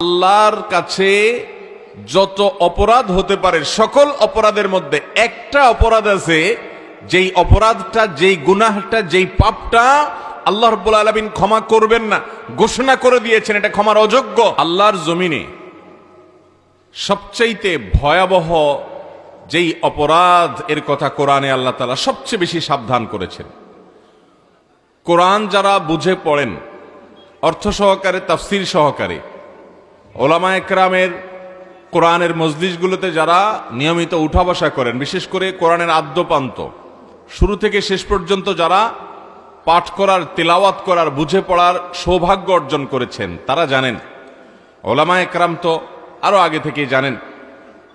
আল্লাহর কাছে যত অপরাধ হতে পারে সকল অপরাধের মধ্যে একটা অপরাধ আছে, যেই অপরাধটা, যেই গুনাহটা, যেই পাপটা আল্লাহ রাব্বুল আলামিন ক্ষমা করবেন না, ঘোষণা করে দিয়েছেন এটা ক্ষমার অযোগ্য। আল্লাহর জমিনে সবচাইতে ভয়াবহ যেই অপরাধ এর কথা কোরআনে আল্লাহ তাআলা সবচেয়ে বেশি সাবধান করেছেন। কোরআন যারা বুঝে পড়েন, অর্থ সহকারে, তাফসীর সহকারে, ওলামায়ে কেরামের কোরআনের মজলিসগুলোতে যারা নিয়মিত উঠা বসা করেন, বিশেষ করে কোরআনের আদ্যপান্ত শুরু থেকে শেষ পর্যন্ত যারা পাঠ করার, তিলাওয়াত করার, বুঝে পড়ার সৌভাগ্য অর্জন করেছেন, তারা জানেন, ওলামায়ে কেরাম তো আরো আগে থেকেই জানেন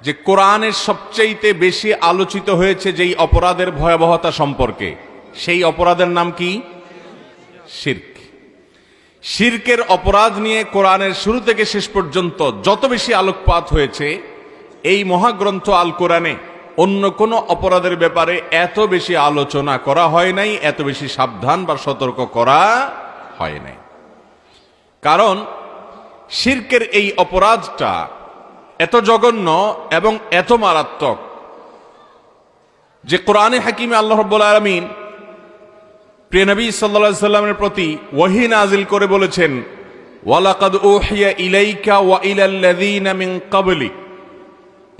যে কোরআনের সবচেয়ে বেশি আলোচিত হয়েছে যেই অপরাধের ভয়াবহতা সম্পর্কে, সেই অপরাধের নাম কি? শিরক। শিরকের অপরাধ নিয়ে কোরআনের শুরু থেকে শেষ পর্যন্ত যত বেশি আলোকপাত হয়েছে, এই মহাগ্রন্থ আল কোরআনে অন্য কোন অপরাধের ব্যাপারে এত বেশি আলোচনা করা হয় নাই, এত বেশি সাবধান বা সতর্ক করা হয় নাই। কারণ শিরকের এই অপরাধটা এত জঘন্য এবং এত মারাত্মক যে কোরআনে হাকিমে আল্লাহ রাব্বুল আলামিন প্রিয় নবী সাল্লাল্লাহু আলাইহি সাল্লামের প্রতি ওহী নাজিল করে বলেছেন, ওয়ালাকাদ উহিয়া ইলাইকা ওয়া ইলাল্লাযীনা মিন ক্বাবলিক,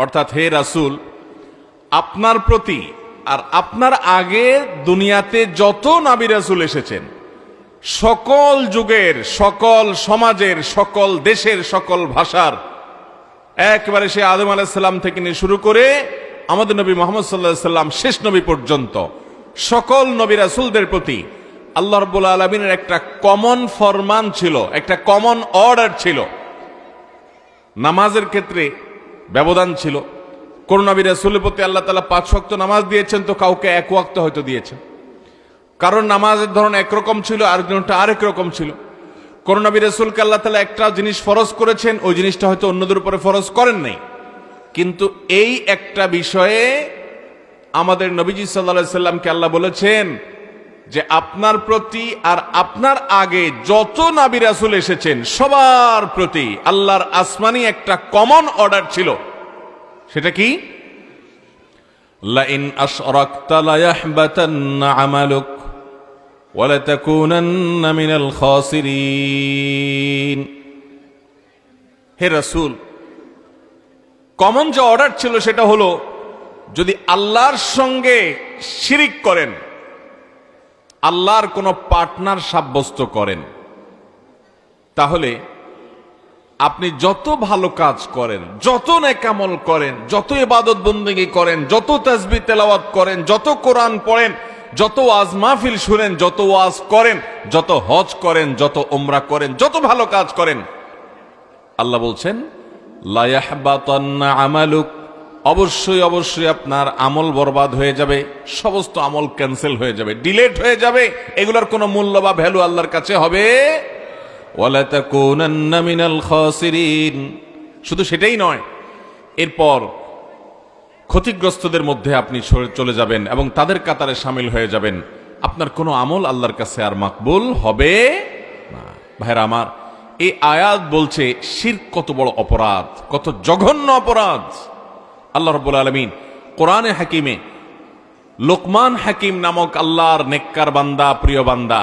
অর্থাৎ হে রাসূল, আপনার প্রতি আর আপনার আগে দুনিয়াতে যত নবী রাসূল এসেছেন, সকল যুগের, সকল সমাজের, সকল দেশের, সকল ভাষার, একেবারে সে আদম আলাইহিস সালাম থেকে নিয়ে শুরু করে আমাদের নবী মুহাম্মদ সাল্লাল্লাহু আলাইহি সাল্লাম শেষ নবী পর্যন্ত সকল নবী রাসূলদের প্রতি আল্লাহ রাব্বুল আলামিনের একটা কমন ফরমান ছিল, একটা কমন অর্ডার ছিল। নামাজের ক্ষেত্রে ব্যবধান ছিল। কোন নবী রাসূলের প্রতি আল্লাহ তাআলা 5 ওয়াক্ত নামাজ দিয়েছেন, তো কাউকে 1 ওয়াক্ত হয়তো দিয়েছেন। কারণ নামাজের ধরন একরকম ছিল, আরেকজনটা আরেক রকম ছিল। কোন নবী রাসূলকে আল্লাহ তাআলা একটা জিনিস ফরজ করেছেন, ওই জিনিসটা হয়তো অন্যদের উপরে ফরজ করেন নাই। কিন্তু এই একটা বিষয়ে আমাদের নবীজি সাল্লাল্লাহু আলাইহি সাল্লামকে আল্লাহ বলেছেন যে আপনার প্রতি আর আপনার আগে যত নবী রাসূল এসেছেন সবার প্রতি আল্লাহর আসমানি একটা কমন অর্ডার ছিল। সেটা কি? লা ইন আশরাকতা লা ইয়াহবাতান্না আমালুক ওয়া লা তাকুনান্না মিনাল খাসিরিন। হে রাসূল, কমন যে অর্ডার ছিল সেটা হলো, যদি আল্লাহর সঙ্গে শিরিক করেন, আল্লাহর কোনো পার্টনার সাব্যস্ত করেন, তাহলে আপনি যত ভালো কাজ করেন, যত নেক আমল করেন, যত ইবাদত বন্দেগী করেন, যত তাসবিহ তেলাওয়াত করেন, যত কোরআন পড়েন, যত ওয়াজ মাহফিল শুনেন, যত ওয়াজ করেন, যত হজ করেন, যত উমরা করেন, যত ভালো কাজ করেন, আল্লাহ বলছেন লা ইয়াহবাতান্না আমালুক, অবশ্যই অবশ্যই আপনার আমল বরবাদ হয়ে যাবে, সমস্ত আমল ক্যান্সেল হয়ে যাবে, ডিলেট হয়ে যাবে, এগুলোর কোনো মূল্য বা ভ্যালু আল্লাহর কাছে হবে। ওয়ালা তাকুনান্না মিনাল খাসিরিন। শুধু সেটাই নয়, এরপর ক্ষতিগ্রস্তদের মধ্যে আপনি চলে যাবেন এবং তাদের কাতারে শামিল হয়ে যাবেন। আপনার কোনো আমল আল্লাহর কাছে আর মাকবুল হবে না। ভাইরা আমার, এই আয়াত বলছে শিরক কত বড় অপরাধ, কত জঘন্য অপরাধ। আল্লাহ রাব্বুল আলামিন কোরআনে হাকিমে লোকমান হাকিম নামক আল্লাহর নেককার বান্দা, প্রিয় বান্দা,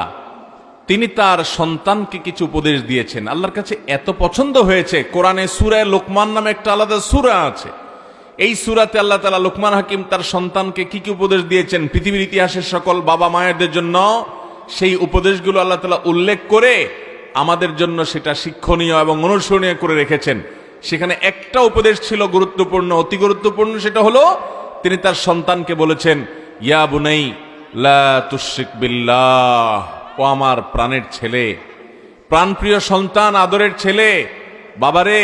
তিনি তার সন্তানকে কিছু উপদেশ দিয়েছেন। আল্লাহর কাছে এত পছন্দ হয়েছে, কোরআনে সূরা লোকমান নামে একটা আলাদা সূরা আছে। এই সূরাতে আল্লাহ তাআলা লোকমান হাকিম তার সন্তানকে কি কি উপদেশ দিয়েছেন, পৃথিবীর ইতিহাসের সকল বাবা মায়েদের জন্য সেই উপদেশগুলো আল্লাহ তাআলা উল্লেখ করে আমাদের জন্য সেটা শিক্ষণীয় এবং অনুসরণীয় করে রেখেছেন। সেখানে একটা উপদেশ ছিল গুরুত্বপূর্ণ, অতি গুরুত্বপূর্ণ। সেটা হলো, তিনি তার সন্তানকে বলেছেন, ইয়া বুনাই লা তুশরিক বিল্লাহ, ও আমার প্রাণের ছেলে, প্রাণপ্রিয় সন্তান, আদরের ছেলে, বাবারে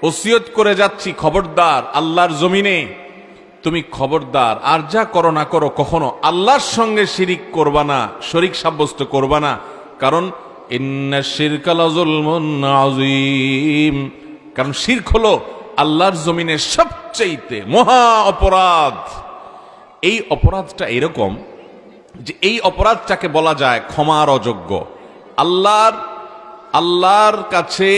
ওসিয়ত করে যাচ্ছি, খবরদার আল্লাহর জমিনে তুমি খবরদার আর যা করো না করো, কখনো আল্লাহর সঙ্গে শিরিক করবা না, শরীক সাব্যস্ত করবা না। কারণ ইন্নাশ শিরকা লাযুলমুন আযীম, কারণ শিরক হলো আল্লাহর জমিনে সবচেয়ে মহা অপরাধ। এই অপরাধটা এরকম যে এই অপরাধটাকে বলা যায় ক্ষমার অযোগ্য। আল্লাহর কাছে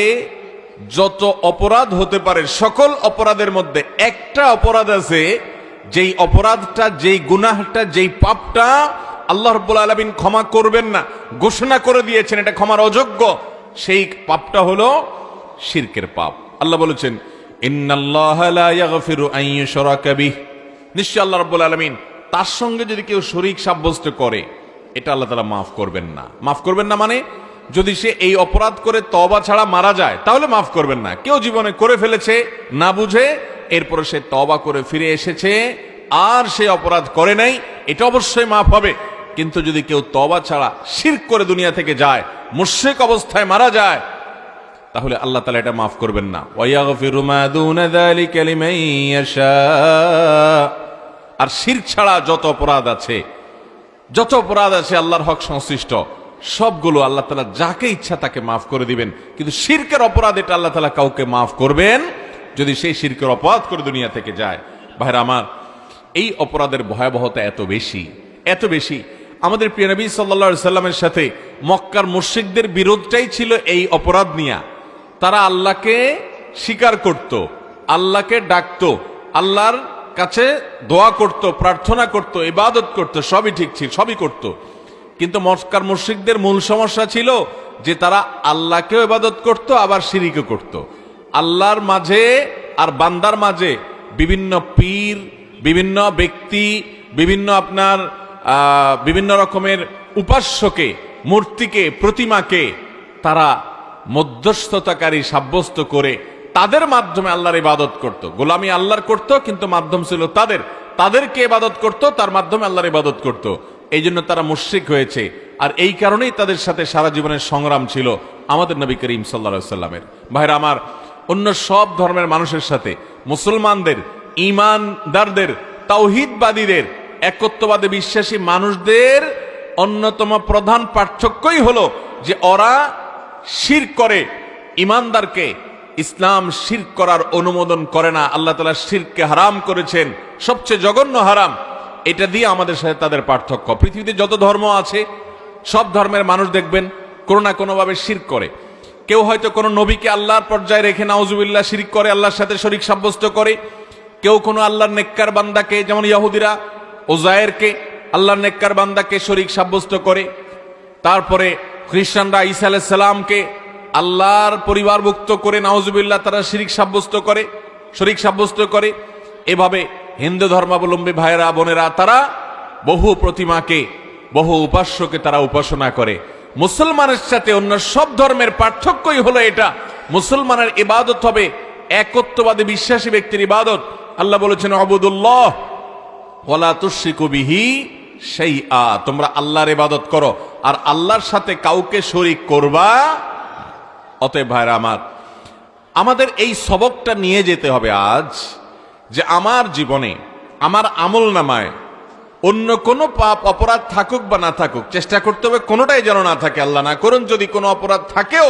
যত অপরাধ হতে পারে সকল অপরাধের মধ্যে একটা অপরাধ আছে, যেই অপরাধটা, যেই গুনাহটা, যেই পাপটা আল্লাহ রাব্বুল আলামিন ক্ষমা করবেন না, ঘোষণা করে দিয়েছেন এটা ক্ষমার অযোগ্য। সেই পাপটা হলো শিরকের পাপ। আল্লাহ বলেছেন ইন্নাল্লাহা লা ইয়াগফিরু আন ইউশরাকা বিহি, নিশ্চয় আল্লাহ রাব্বুল আলামিন তার সঙ্গে যদি কেউ শরীক সাব্যস্ত করে এটা আল্লাহ তাআলা মাফ করবেন না। মাফ করবেন না মানে যদি সে এই অপরাধ করে তওবা ছাড়া মারা যায় তাহলে মাফ করবেন না। কেউ জীবনে করে ফেলেছে না বুঝে, এরপরে সে তওবা করে ফিরে এসেছে আর সে অপরাধ করে নাই, এটা অবশ্যই মাফ হবে। কিন্তু যদি কেউ তওবা ছাড়া শিরক করে দুনিয়া থেকে যায়, মুশরিক অবস্থায় মারা যায়, তাহলে আল্লাহ তাআলা এটা মাফ করবেন না। ওয়ায়াগফিরু মা দুনা যালিকা লিমান ইয়াশা, আর শিরক ছাড়া যত অপরাধ আছে, যত অপরাধ আছে আল্লাহর হক সংশ্লিষ্ট, সবগুলো আল্লাহ তাআলা যাকে ইচ্ছা তাকে মাফ করে দিবেন। কিন্তু শিরকের অপরাধ এটা আল্লাহ তাআলা কাউকে মাফ করবেন যদি সেই শিরকের অপরাধ করে দুনিয়া থেকে যায়। ভাইরা আমার, এই অপরাধের ভয়াবহতা এত বেশি, এত বেশি। আমাদের প্রিয় নবী সাল্লাল্লাহু আলাইহি সাল্লামের সাথে মক্কার মুশরিকদের বিরোধটাই ছিল এই অপরাধ নিয়ে। তারা আল্লাহকে স্বীকার করত, আল্লাহকে ডাকত, আল্লাহর কাছে দোয়া করত, প্রার্থনা করত, ইবাদত করত, সবই ঠিক ছিল, সবই করত। কিন্তু মক্কার মুশরিকদের মূল সমস্যা ছিল যে তারা আল্লাহকেও ইবাদত করত আবার শিরকও করত। আল্লাহর মাঝে আর বান্দার মাঝে বিভিন্ন পীর, বিভিন্ন ব্যক্তি, বিভিন্ন রকমের উপাস্যকে, মূর্তিকে, প্রতিমাকে তারা মধ্যস্থতাকারী সাব্যস্ত করে তাদের মাধ্যমে আল্লাহর ইবাদত করত। গোলামি আল্লাহর করত, কিন্তু মাধ্যম ছিল তাদেরকে ইবাদত করত, তার মাধ্যমে আল্লাহর ইবাদত করত। এই জন্য তারা মুশরিক হয়েছে। আর এই কারণেই তাদের সাথে সারা জীবনের সংগ্রাম ছিল আমাদের নবী করিম সাল্লাল্লাহু আলাইহি সাল্লামের। ভাইরা আমার, অন্য সব ধর্মের মানুষের সাথে মুসলমানদের, ঈমানদারদের, তাওহীদবাদীদের, একত্ববাদে বিশ্বাসী মানুষদের অন্যতম প্রধান পার্থক্যই হলো যে ওরা শিরক করে। ঈমানদারকে ইসলাম শিরক করার অনুমোদন করে না। আল্লাহ তাআলা শিরককে হারাম করেছেন, সবচেয়ে জঘন্য হারাম। এটা দিয়ে আমাদের সাথে তাদের পার্থক্য। পৃথিবীতে যত ধর্ম আছে সব ধর্মের মানুষ দেখবেন কোনো না কোনোভাবে শিরক করে। কেউ হয়তো কোনো নবীকে আল্লাহর পর্যায়ে রেখে নাউজুবিল্লাহ শিরক করে, আল্লাহর সাথে শরীক সাব্যস্ত করে। কেউ কোনো আল্লাহর নেককার বান্দাকে, যেমন ইহুদিরা উযায়েরকে আল্লাহর নেককার বান্দাকে শরীক সাব্যস্ত করে। তারপরে খ্রিস্টানরা ঈসা আলাইহিস সালামকে আল্লাহর পরিবারভুক্ত করে নাউজুবিল্লাহ তারা শরীক সাব্যস্ত করে। এভাবে হিন্দু ধর্মাবলম্বী ভাইরা বোনেরা তারা বহু প্রতিমাকে, বহু উপাস্যকে তারা উপাসনা করে। মুসলমানের সাথে অন্য সব ধর্মের পার্থক্যই হলো এটা, মুসলমানের ইবাদত হবে একত্ববাদী বিশ্বাসী ব্যক্তির ইবাদত। আল্লাহ বলেছেন উবুদুল্লাহ ওয়ালা তুশরিকু বিহি শাইআ, তোমরা আল্লাহর ইবাদত করো আর আল্লাহর সাথে কাউকে শরীক করবা। অতএব ভাইরা আমার, আমাদের এই সবকটা নিয়ে যেতে হবে আজ, যে আমার জীবনে, আমার আমল নামায় অন্য কোনো পাপ অপরাধ থাকুক বা না থাকুক, চেষ্টা করতে হবে কোনোটাই যেন না থাকে। আল্লাহ না করুন যদি কোনো অপরাধ থাকেও,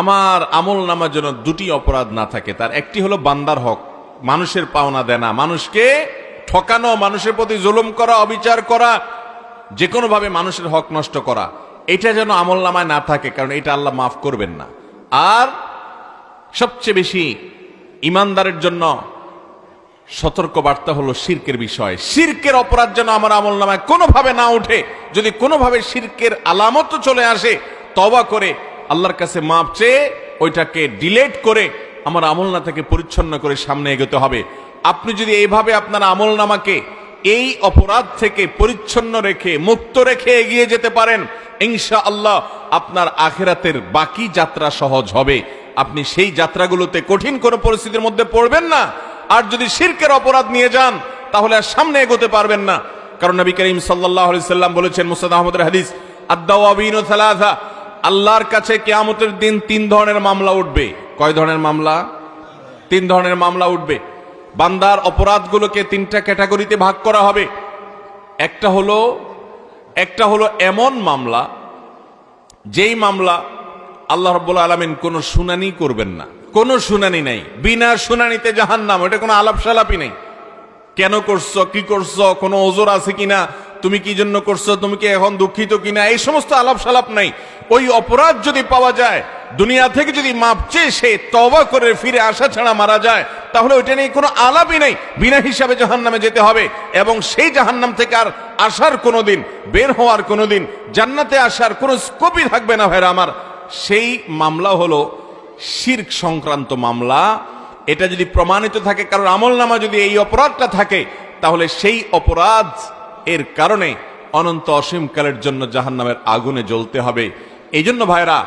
আমার আমল নামার জন্য দুটি অপরাধ না থাকে। তার একটি হলো বান্দার হক, মানুষের পাওনা দেনা, মানুষকে ঠকানো, মানুষের প্রতি জুলুম করা, অবিচার করা, যে কোনোভাবে মানুষের হক নষ্ট করা, এটা যেন আমল নামায় না থাকে, কারণ এটা আল্লাহ মাফ করবেন না। আর সবচেয়ে বেশি ইমানদারের জন্য সতর্ক বার্তা হলো শিরকের বিষয়। শিরকের অপরাধ যেন আমার আমল নামায় কোনোভাবে না উঠে। যদি কোনোভাবে শিরকের আলামত চলে আসে, তওবা করে আল্লাহর কাছে মাপ চেয়ে ওইটাকে ডিলেট করে আমার আমল না থেকে পরিচ্ছন্ন করে সামনে এগোতে হবে। আপনি যদি এইভাবে আপনার আমল নামাকে এই অপরাধ থেকে পরিচ্ছন্ন রেখে, মুক্ত রেখে এগিয়ে যেতে পারেন, ইনশাআল্লাহ আপনার আখিরাতের বাকি যাত্রা সহজ হবে। আপনি সেই যাত্রাগুলোতে কঠিন কোনো পরিস্থিতির মধ্যে পড়বেন না। আর যদি শিরকের অপরাধ নিয়ে যান তাহলে আর সামনে এগোতে পারবেন না। কারণ নবী করিম সাল্লাল্লাহু আলাইহি সাল্লাম বলেছেন, মুসনাদ আহমদের হাদিস, আদ-দাওয়াবিনু সালাসা, আল্লাহর কাছে কিয়ামতের দিন 3 ধরনের মামলা উঠবে। কয় ধরনের মামলা? 3 ধরনের মামলা উঠবে। বান্দার অপরাধগুলোকে 3টা ক্যাটাগরিতে ভাগ করা হবে। একটা হলো এমন মামলা, যেই মামলা আল্লাহ রাব্বুল আলামিন কোনো শুনানি করবেন না, কোনো শুনানি নাই, বিনা শুনানিতে জাহান্নাম, এটা কোনো আলাপ সালাপই নেই। কেন করছো, কি করছো, কোনো ওজোর আছে কিনা, তুমি কি জন্য করছো, তুমি কি এখন দুঃখিত কিনা, এই সমস্ত আলাপ সালাপ নাই। ওই অপরাধ যদি পাওয়া যায়, দুনিয়া থেকে যদি মাপ চেয়ে সে তওবা করে ফিরে আসা ছাড়া মারা যায়, তাহলে ওইটা নিয়ে কোনো আলাপই নেই, বিনা হিসাবে জাহান্নামে যেতে হবে। এবং সেই জাহান্নাম থেকে আর আসার কোনোদিন, বের হওয়ার কোনোদিন, জান্নাতে আসার কোনো স্কোপই থাকবে না ভাইরা আমার। সেই মামলা হলো শিরক সংক্রান্ত মামলা। এটা যদি প্রমাণিত থাকে, কারণ আমলনামা যদি এই অপরাধটা থাকে, তাহলে সেই অপরাধ এর কারণে অনন্ত অসীমকালের জন্য জাহান্নামের আগুনে জ্বলতে হবে। এই জন্য ভাইরা,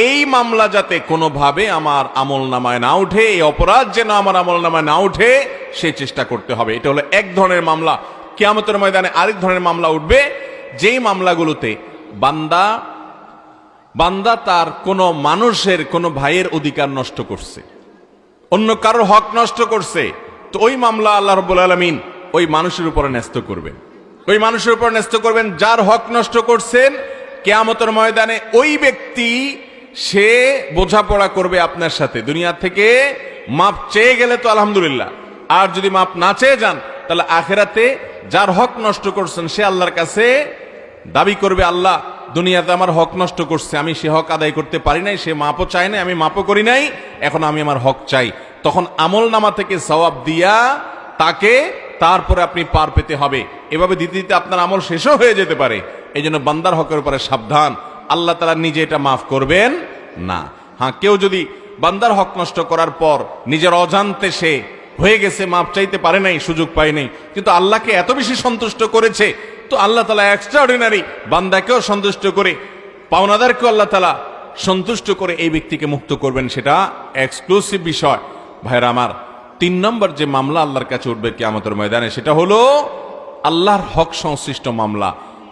এই মামলা যাতে কোনোভাবে আমার আমলনামায় না উঠে, এই অপরাধ যেন আমার আমলনামায় না উঠে, সেই চেষ্টা করতে হবে। এটা হলো এক ধরনের মামলা। কিয়ামতের ময়দানে আরেক ধরনের মামলা উঠবে, যেই মামলাগুলোতে বান্দা তার কোনো মানুষের, কোনো ভাইয়ের অধিকার নষ্ট করছে, অন্য কারোর হক নষ্ট করছে, তো ওই মামলা আল্লাহ রাব্বুল আলামিন ওই মানুষের উপরে ন্যস্ত করবেন। ওই মানুষের উপর ন্যস্ত করবেন যার হক নষ্ট করছেন। কিয়ামতের ময়দানে ওই ব্যক্তি সে বোঝাপড়া করবে আপনার সাথে। দুনিয়া থেকে মাপ চেয়ে গেলে তো আলহামদুলিল্লাহ, আর যদি মাপ না চেয়ে যান, তাহলে আখেরাতে যার হক নষ্ট করছেন সে আল্লাহর কাছে দাবি করবে, আল্লাহ দুনিয়াতে আমার হক নষ্ট করছে, আমি সে হক আদায় করতে পারি নাই, সে মাপও চায় নাই, আমি মাপও করি নাই, এখন আমি আমার হক চাই। তখন আমল নামা থেকে সওয়াব দিয়া তাকে তারপরে আপনি পার পেতে হবে। এভাবে দিতে দিতে আপনার আমল শেষও হয়ে যেতে পারে। এই জন্য বান্দার হকের উপরে সাবধান, আল্লাহ তাআলা নিজে এটা মাফ করবেন না। হ্যাঁ, কেউ যদি বান্দার হক নষ্ট করার পর নিজের অজান্তে সে হয়ে গেছে, মাপ চাইতে পারে নাই, সুযোগ পায় নাই, কিন্তু আল্লাহকে এত বেশি সন্তুষ্ট করেছে, তো আল্লাহ তাআলা এক্সট্রাঅর্ডিনারি বান্দাকেও সন্তুষ্ট করে, পাওনাদারকেও আল্লাহ তাআলা সন্তুষ্ট করে এই ব্যক্তিকে মুক্ত করবেন, সেটা এক্সক্লুসিভ বিষয়। ভাইরা আমার, 3 নম্বর যে মামলা আল্লাহর কাছে উঠবে কিয়ামতের ময়দানে, সেটা হলো আল্লাহর হক সংশ্লিষ্ট মামলা।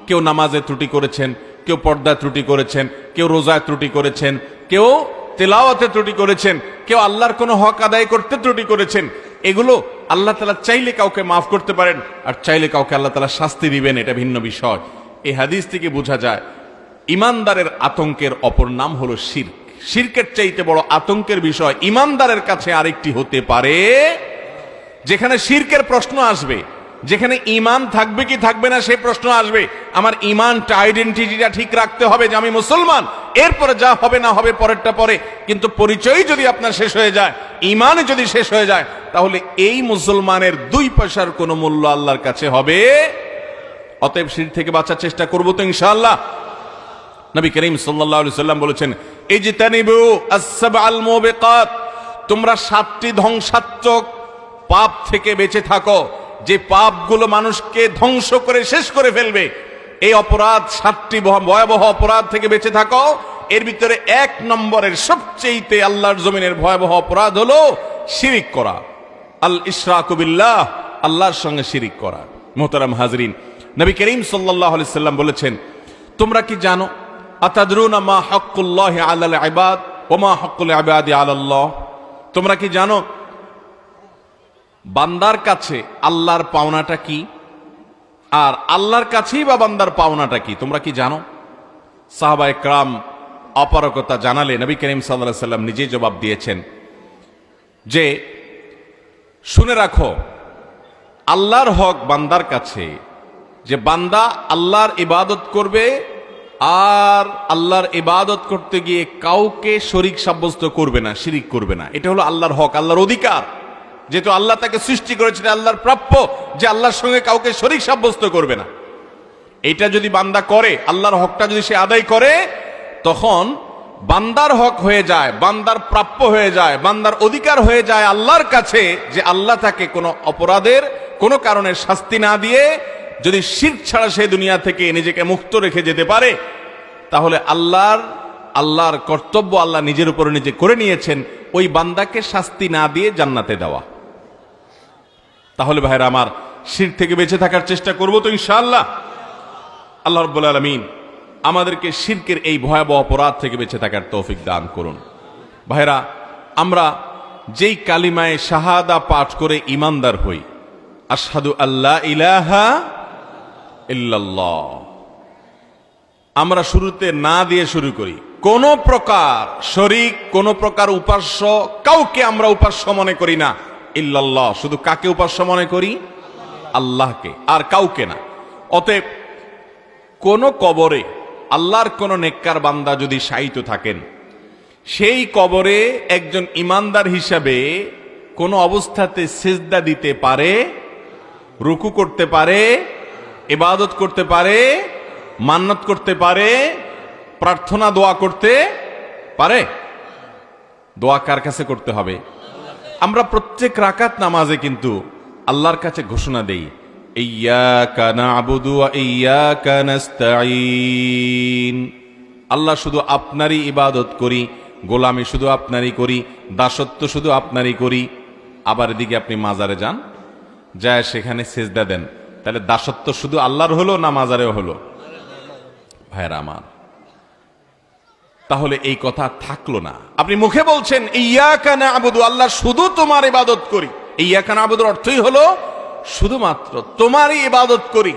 কেউ নামাজে ত্রুটি করেছেন, কেউ পর্দায় ত্রুটি করেছেন, কেউ রোজায় ত্রুটি করেছেন, কেউ তেলাওয়াতে ত্রুটি করেছেন, কেউ আল্লাহর কোনো হক আদায় করতে ত্রুটি করেছেন। এগুলো আল্লাহ তাআলা চাইলে কাউকে মাফ করতে পারেন, আর চাইলে কাউকে আল্লাহ তাআলা শাস্তি দিবেন, এটা ভিন্ন বিষয়। এই হাদিস থেকে বোঝা যায় ইমানদারের আতঙ্কের অপর নাম হলো শিরক। শিরকের চাইতে বড় আতঙ্কের বিষয় ইমানদারের কাছে আরেকটি হতে পারে, যেখানে শিরকের প্রশ্ন আসবে, যেখানে ঈমান থাকবে কি থাকবে না সেই প্রশ্ন আসবে। আমার ঈমানটা, আইডেন্টিটিটা ঠিক রাখতে হবে যে আমি মুসলমান, এরপরে যা হবে না হবে পরেরটা পরে। কিন্তু পরিচয় যদি আপনার শেষ হয়ে যায়, ঈমান যদি শেষ হয়ে যায়, তাহলে এই মুসলমানের 2 পয়সার কোনো মূল্য আল্লাহর কাছে হবে। অতএব শিরক থেকে বাঁচার চেষ্টা করব তো ইনশাআল্লাহ। নবী করিম সাল্লাল্লাহু আলাইহি সাল্লাম বলেছেন, ইজতানিবু আস-সাবআল মুবিকাত, তোমরা 7টি ধ্বংসাত্মক পাপ থেকে বেঁচে থাকো, যে পাপগুলো মানুষকে ধ্বংস করে শেষ করে ফেলবে। এই অপরাধ, 7টি ভয়াবহ অপরাধ থেকে বেঁচে থাকো। এর ভিতরে 1 নম্বরের সবচেয়ে আল্লাহর জমিনের ভয়াবহ অপরাধ হলো শিরিক করা, আল ইশরাকু বিল্লাহ, আল্লাহর সঙ্গে শিরিক করা। মুহতারাম হাজরিন, নবী করিম সাল্লাল্লাহু আলাইহি সাল্লাম বলেছেন, তোমরা কি জানো, আতাদরুনা মা হাক্কুল্লাহি আলাল ইবাদ ওয়া মা হাক্কুল ইবাদি আলাল্লাহ, তোমরা কি জানো বান্দার কাছে আল্লাহর পাওনাটা কি, আর আল্লাহর কাছেই বা বান্দার পাওনাটা কি, তোমরা কি জানো? সাহাবায়ে কেরাম অপারগতা জানালে নবী করিম সাল্লাল্লাহু আলাইহি সাল্লাম নিজেই জবাব দিয়েছেন যে, শুনে রাখো, আল্লাহর হক বান্দার কাছে, যে বান্দা আল্লাহর ইবাদত করবে আর আল্লাহর ইবাদত করতে গিয়ে কাউকে শরীক সাব্যস্ত করবে না, শিরিক করবে না। এটা হলো আল্লাহর হক, আল্লাহর অধিকার। যেহেতু আল্লাহ তাকে সৃষ্টি করেছেন, আল্লাহর প্রাপ্য যে আল্লাহর সঙ্গে কাউকে শরীক সাব্যস্ত করবে না। এটা যদি বান্দা করে, আল্লাহর হকটা যদি সে আদায় করে, তখন বান্দার হক হয়ে যায়, বান্দার প্রাপ্য হয়ে যায়, বান্দার অধিকার হয়ে যায় আল্লাহর কাছে, যে আল্লাহ তাকে কোনো অপরাধের কোনো কারণে শাস্তি না দিয়ে যদি শিরক ছাড়া সে দুনিয়া থেকে নিজেকে মুক্ত রেখে যেতে পারে, তাহলে আল্লাহর কর্তব্য আল্লাহ নিজের উপরে নিজে করে নিয়েছেন, ওই বান্দাকে শাস্তি না দিয়ে জান্নাতে দেওয়া। তাহলে ভাইরা আমার, শিরক থেকে বেঁচে থাকার চেষ্টা করব তো ইনশাআল্লাহ। আল্লাহ রাব্বুল আলামিন আমাদেরকে শিরকের এই ভয়াবহ অপরাধ থেকে বেঁচে থাকার তৌফিক দান করুন। ভাইরা, আমরা যেই কালিমায়ে শাহাদা পাঠ করে ঈমানদার হই, আশহাদু আল্লা ইলাহা ইল্লাল্লাহ, আমরা শুরুতে না দিয়ে শুরু করি। কোন প্রকার শরীক, কোন প্রকার উপাস্য কাউকে আমরা উপাস্য মনে করি না, ইল্লাল্লাহ। শুধু কাকে উপাস্য মনে করি? আল্লাহকে, আর কাউকে না। অতএব কোন কবরে আল্লাহর কোন নেককার বান্দা যদি শায়িত থাকেন, সেই কবরে একজন ইমানদার হিসাবে কোন অবস্থাতে সিজদা দিতে পারে, রুকু করতে পারে, ইবাদত করতে পারে, মান্নত করতে পারে, প্রার্থনা দোয়া করতে পারে? দোয়া কার কাছে করতে হবে? আমরা প্রত্যেক রাকাত নামাজে কিন্তু আল্লাহর কাছে ঘোষণা দেই, ইয়্যাকা না'বুদু ওয়া ইয়্যাকা নাস্তাঈন। আল্লাহ শুধু আপনারই ইবাদত করি, গোলামি শুধু আপনারই করি, দাসত্ব শুধু আপনারই করি। আবার এদিকে আপনি মাজারে যান, যায় সেখানে সিজদা দেন, তাহলে দাসত্ব শুধু আল্লাহর হলো না মাজারেও হলো? ভাইরা আমার, তাহলে এই কথা থাকলো না। আপনি মুখে বলছেন ইয়্যাকা না'বুদু, আল্লাহ শুধু তোমার ইবাদত করি। ইয়্যাকা না'বুদুর অর্থই হলো শুধুমাত্র তোমারই ইবাদত করি,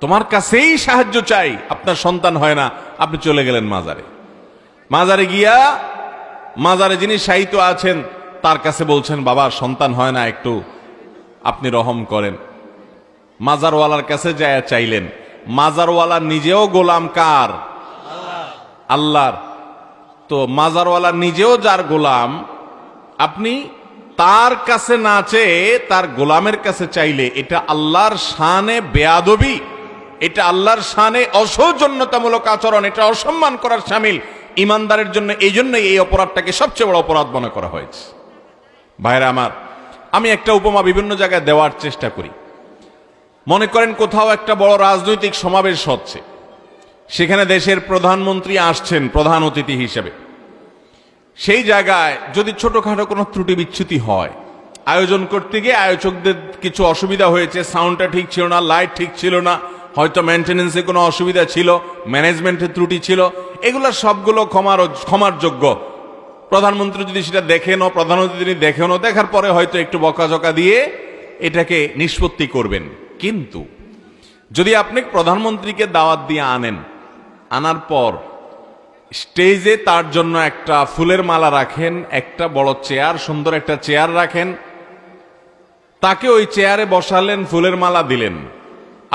তোমার কাছেই সাহায্য চাই। আপনার সন্তান হয় না, আপনি চলে গেলেন মাজারে। মাজারে গিয়া মাজারে যিনি শায়িত আছেন তার কাছে বলছেন, বাবা সন্তান হয় না, একটু আপনি রহম করেন। মাজারওয়ালার কাছে যায় চাইলেন। মাজারওয়ালা নিজেও গোলাম কার? আল্লাহর। তো মাজারওয়ালা নিজেও যার গোলাম, আপনি তার কাছে না চেয়ে তার গোলামের কাছে চাইলে এটা আল্লাহর শানে বেয়াদবি, এটা আল্লাহর শানে অসৌজন্যতামূলক আচরণ, এটা অসম্মান করার শামিল। ইমানদারের জন্য এই জন্যই এই অপরাধটাকে সবচেয়ে বড় অপরাধ মনে করা হয়েছে। ভাইরা আমার, আমি একটা উপমা বিভিন্ন জায়গায় দেওয়ার চেষ্টা করি। মনে করেন কোথাও একটা বড় রাজনৈতিক সমাবেশ হচ্ছে, সেখানে দেশের প্রধানমন্ত্রী আসছেন প্রধান অতিথি হিসেবে। সেই জায়গায় যদি ছোটখাটো কোনো ত্রুটি বিচ্যুতি হয়, আয়োজন করতে গিয়ে আয়োজকদের কিছু অসুবিধা হয়েছে, সাউন্ডটা ঠিক ছিল না, লাইট ঠিক ছিল না, হয়তো মেনটেনেন্সে কোনো অসুবিধা ছিল, ম্যানেজমেন্টের ত্রুটি ছিল, এগুলো সবগুলো ক্ষমার যোগ্য। প্রধানমন্ত্রী যদি সেটা দেখেন, প্রধান অতিথি দেখেন, দেখার পরে হয়তো একটু বকাঝকা দিয়ে এটাকে নিষ্পত্তি করবেন। কিন্তু যদি আপনি প্রধানমন্ত্রীকে দাওয়াত দিয়ে আনেন, আনার পর স্টেজে তার জন্য একটা ফুলের মালা রাখেন, একটা বড় চেয়ার, সুন্দর একটা চেয়ার রাখেন, তাকে ওই চেয়ারে বসালেন, ফুলের মালা দিলেন,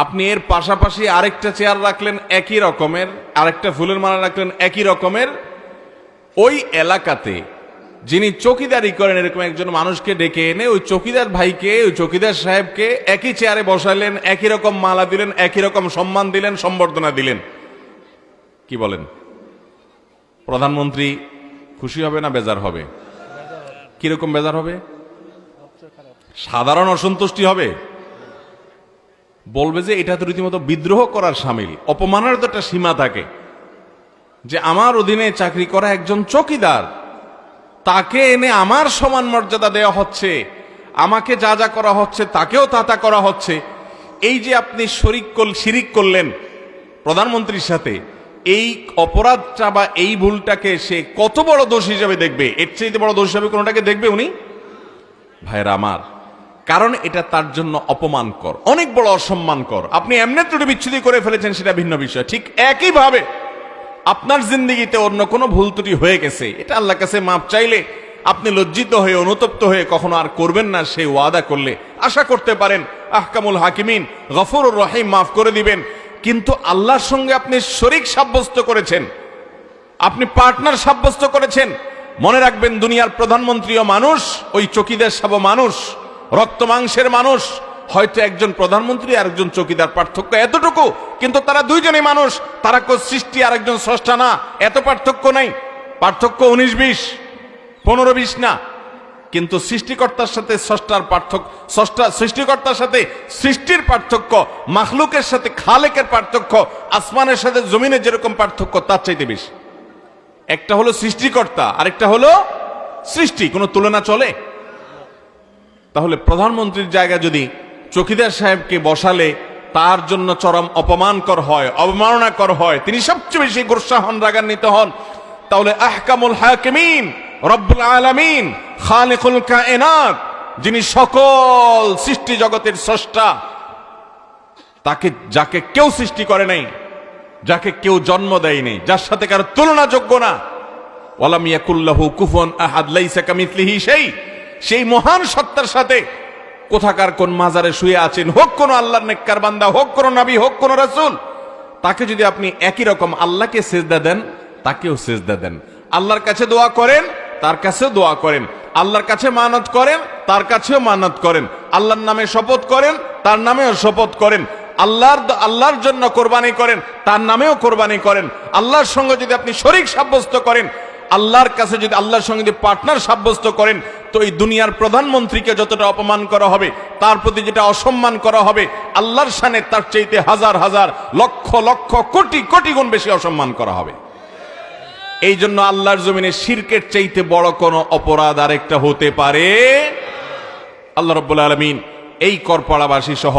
আপনি এর পাশাপাশি আরেকটা চেয়ার রাখলেন একই রকমের, আরেকটা ফুলের মালা রাখলেন একই রকমের, ওই এলাকাতে যিনি চৌকিদারি করেন এরকম একজন মানুষকে ডেকে এনে ওই চৌকিদার ভাইকে, ওই চৌকিদার সাহেবকে একই চেয়ারে বসালেন, একই রকম মালা দিলেন, একই রকম সম্মান দিলেন, সম্বর্ধনা দিলেন। কি বলেন? প্রধানমন্ত্রী খুশি হবে না বেজার হবে? কিরকম বেজার হবে? সাধারণ অসন্তুষ্টি হবে। বলবে যে এটা তো রীতিমতো বিদ্রোহ করার শামিল। অপমানের তো একটা সীমা থাকে, যে আমার অধীনে চাকরি করা একজন চৌকিদার, তাকে এনে আমার সমান মর্যাদা দেওয়া হচ্ছে, আমাকে যা যা করা হচ্ছে তাকেও তা করা হচ্ছে। এই যে আপনি শিরিক করলেন প্রধানমন্ত্রীর সাথে, এই অপরাধটা বা এই ভুলটাকে সে কত বড় দোষ হিসেবে দেখবে? এর চেয়ে বড় দোষ হিসেবে কোনটাকে দেখবে উনি? ভাইরা আমার, কারণ এটা তার জন্য অপমানকর, অনেক বড় অসম্মানকর। আপনি এমনি ত্রুটি বিচ্ছুতি করে ফেলেছেন, সেটা ভিন্ন বিষয়। ঠিক একইভাবে আপনার জিন্দেগিতে অন্য কোনো ভুল ত্রুটি হয়ে গেছে, এটা আল্লাহর কাছে মাপ চাইলে আপনি লজ্জিত হয়ে, অনুতপ্ত হয়ে কখনো আর করবেন না, সেই ওয়াদা করলে আশা করতে পারেন আহকামুল হাকিমিন গফুরুর রহিম মাফ করে দিবেন। কিন্তু আল্লাহর সঙ্গে আপনি শরীক সাব্যস্ত করেছেন, আপনি পার্টনার সাব্যস্ত করেছেন। মনে রাখবেন, দুনিয়ার প্রধানমন্ত্রীও মানুষ, ওই চৌকিদার সাহেব মানুষ, রক্ত মাংসের মানুষ। হয়তো একজন প্রধানমন্ত্রী আর একজন চৌকিদার, পার্থক্য এতটুকু, কিন্তু তারা দুইজনই মানুষ। তারা কেউ সৃষ্টি আর একজন স্রষ্টা না, এত পার্থক্য নাই। পার্থক্য 19-20, 15-20 না, কিন্তু সৃষ্টিকর্তার সাথে স্রষ্টার পার্থক্য, সৃষ্টিকর্তার সাথে সৃষ্টির পার্থক্য, মাখলুকের সাথে খালেকের পার্থক্য, আসমানের সাথে জমিনের যেরকম পার্থক্য তার চাইতে বেশি। একটা হলো সৃষ্টিকর্তা, আরেকটা হলো সৃষ্টি, কোনো তুলনা চলে? তাহলে প্রধানমন্ত্রীর জায়গায় যদি চৌকিদার সাহেবকে বসালে তার জন্য চরম অপমানকর হয়, অবমাননাকর হয়, তিনি সবচেয়ে বেশি গোসা হন, রাগান্বিত হন, তাহলে আহকামুল হাকিমিন রব্বুল আলামিন খালিকুল কায়নাত, যিনি সকল সৃষ্টি জগতের স্রষ্টা, তাকে, যাকে কেউ সৃষ্টি করে নাই, যাকে কেউ জন্ম দেয়নি, যার সাথে কারো তুলনাযোগ্য না, ওয়ালাম ইয়াকুল্লাহু কুফুয়ান আহাদ লাইসা কামিসলিহি শাই, সেই মহান সত্তার সাথে কোথাকার কোন মাজারে শুয়ে আছেন, হোক কোন আল্লাহর নেককার বান্দা, হোক কোন নবী, হোক কোন রাসূল, তাকে যদি আপনি একই রকম আল্লাহকে সেজদা দেন, তাকেও সেজদা দেন। আল্লাহর কাছে দোয়া করেন, তার কাছেও দোয়া করেন। আল্লাহর কাছে মানত করেন, তার কাছেও মানত করেন। আল্লাহর নামে শপথ করেন, তার নামেও শপথ করেন। আল্লাহর জন্য কোরবানি করেন, তার নামেও কোরবানি করেন। আল্লাহর সঙ্গে যদি আপনি শরীক সাব্যস্ত করেন, আল্লাহর কাছে যদি আল্লাহর সঙ্গে যদি পার্টনার সাব্যস্ত করেন, তো এই দুনিয়ার প্রধানমন্ত্রীকে যতটা অপমান করা হবে, তার প্রতি যেটা অসম্মান করা হবে, আল্লাহর শানে তার চাইতে হাজার হাজার লক্ষ লক্ষ কোটি কোটি গুণ বেশি অসম্মান করা হবে। এই জন্য আল্লাহর জমিনে শিরকের চাইতে বড় কোন অপরাধ আরেকটা হতে পারে? আল্লাহ রাব্বুল আলামিন এই করপাড়াবাসী সহ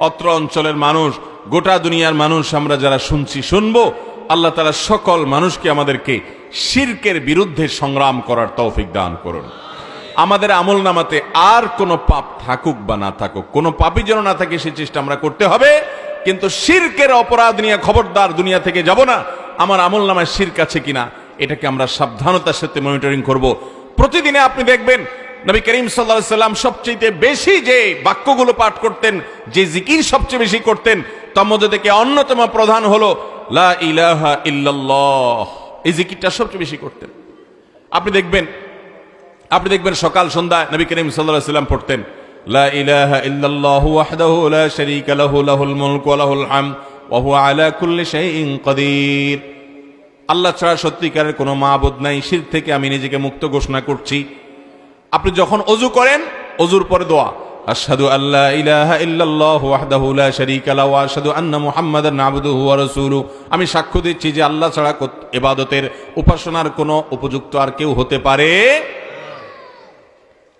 অত্র অঞ্চলের মানুষ, গোটা দুনিয়ার মানুষ, আমরা যারা শুনছি শুনবো, আল্লাহ তাআলা সকল মানুষকে আমাদেরকে শিরকের বিরুদ্ধে সংগ্রাম করার তৌফিক দান করুন। আমাদের আমল নামাতে আর কোনো পাপ থাকুক বা না থাকুক, কোনো পাপই যেন না থাকে, সেই চেষ্টা আমরা করতে হবে। কিন্তু শিরকের অপরাধ নিয়ে খবরদার দুনিয়া থেকে যাব না। আমার আমল নামায় শিরক আছে কিনা এটাকে আমরা সাবধানতার সাথে মনিটরিং করব। প্রতিদিনে আপনি দেখবেন নবী করিম সাল্লাল্লাহু আলাইহি সাল্লাম সবচেয়ে বেশি যে বাক্যগুলো পাঠ করতেন, যে জিকির সবচেয়ে বেশি করতেন, তার মধ্যে থেকে অন্যতম প্রধান হলো লা ইলাহা ইল্লাল্লাহ। এই জিকিরটা সবচেয়ে বেশি করতেন। আপনি দেখবেন সকাল সন্ধ্যা নবী করিম সাল্লাল্লাহু আলাইহি সাল্লাম পড়তেন লা ইলাহা ইল্লাল্লাহু ওয়াহদাহু লা শারীকা লাহু লাহুল মুলকু ওয়া লাহুল হামদ ওয়া হুয়া আলা কুল্লি শাইইন কাদির। আল্লাহ ছাড়া সত্যিকারের কোনো মাবুদ নাই, শিরক থেকে আমি নিজেকে মুক্ত ঘোষণা করছি। আপনি যখন ওযু করেন, ওযুর পরে দোয়া, আশহাদু আল্লা ইলাহা ইল্লাল্লাহু ওয়াহদাহু লা শারীকা লাহু ওয়া আশহাদু আন্না মুহাম্মাদান আবদুহু ওয়া রাসূলুহু। আমি সাক্ষ্য দিচ্ছি যে আল্লাহ ছাড়া ইবাদতের উপাসনার কোনো উপযুক্ত আর কেউ হতে পারে।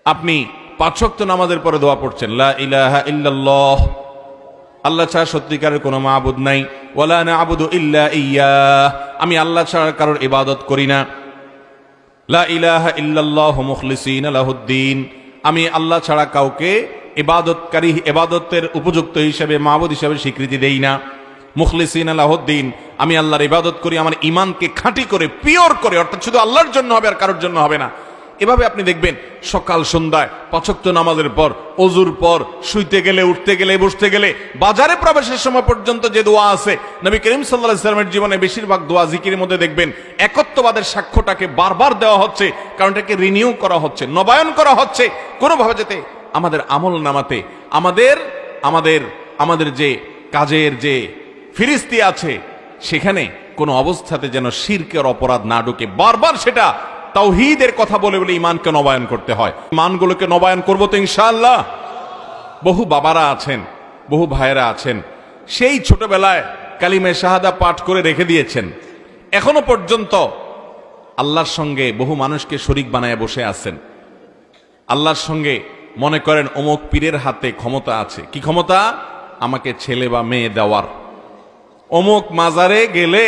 আপনি ৫ ওয়াক্ত নামাজের পরে দোয়া পড়ছেন লা ইলাহা ইল্লাল্লাহ, আল্লাহ ছাড়া সত্যিকারের কোনো মাবুদ নাই, ওয়ালা না'বুদু ইল্লা ইয়্যাহ, আমি আল্লাহ ছাড়া কারোর ইবাদত করি না। লা ইলাহা ইল্লাল্লাহু মুখলিসিনা লাহুদ্দিন, আমি আল্লাহ ছাড়া কাউকে ইবাদতের উপযুক্ত হিসেবে মাবুদ হিসেবে স্বীকৃতি দেই না। মুখলিসিনা লাহুদ্দিন, আমি আল্লাহর ইবাদত করি আমার ঈমানকে খাঁটি করে, পিওর করে, অর্থাৎ শুধু আল্লাহর জন্য হবে আর কারোর জন্য হবে না। এভাবে আপনি দেখবেন সকাল সন্ধ্যায় ৫ ওয়াক্ত নামাজের পর, ওযুর পর, শুইতে গেলে, উঠতে গেলে, বসতে গেলে, বাজারে প্রবেশের সময় পর্যন্ত যে দোয়া আছে, নবী করিম সাল্লাল্লাহু আলাইহি ওয়াসাল্লামের জীবনে বেশিরভাগ দোয়া জিকিরের মধ্যে দেখবেন একত্ববাদের সাক্ষ্যটাকে বারবার দেওয়া হচ্ছে, কারণ এটাকে রিনিউ করা হচ্ছে, নবায়ন করা হচ্ছে, কোনোভাবে যাতে আমাদের আমল নামাতে আমাদের যে কাজের যে ফিরিস্তি আছে, সেখানে কোনো অবস্থাতে যেন শিরকের অপরাধ না ঢুকে। বারবার সেটা তাওহীদের কথা বলে বলে ঈমানকে নবায়ন করতে হয়। ঈমানগুলোকে নবায়ন করব তো ইনশাআল্লাহ। বহু বাবারা আছেন, বহু ভাইয়েরা আছেন, সেই ছোটবেলায় কালিমে শাহাদা পাঠ করে রেখে দিয়েছেন, এখনো পর্যন্ত আল্লাহর সঙ্গে বহু মানুষকে শরীক বানায় বসে আছেন। আল্লাহর সঙ্গে মনে করেন অমুক পীরের হাতে ক্ষমতা আছে। কি ক্ষমতা? আমাকে ছেলে বা মেয়ে দেওয়ার। অমুক মাজারে গেলে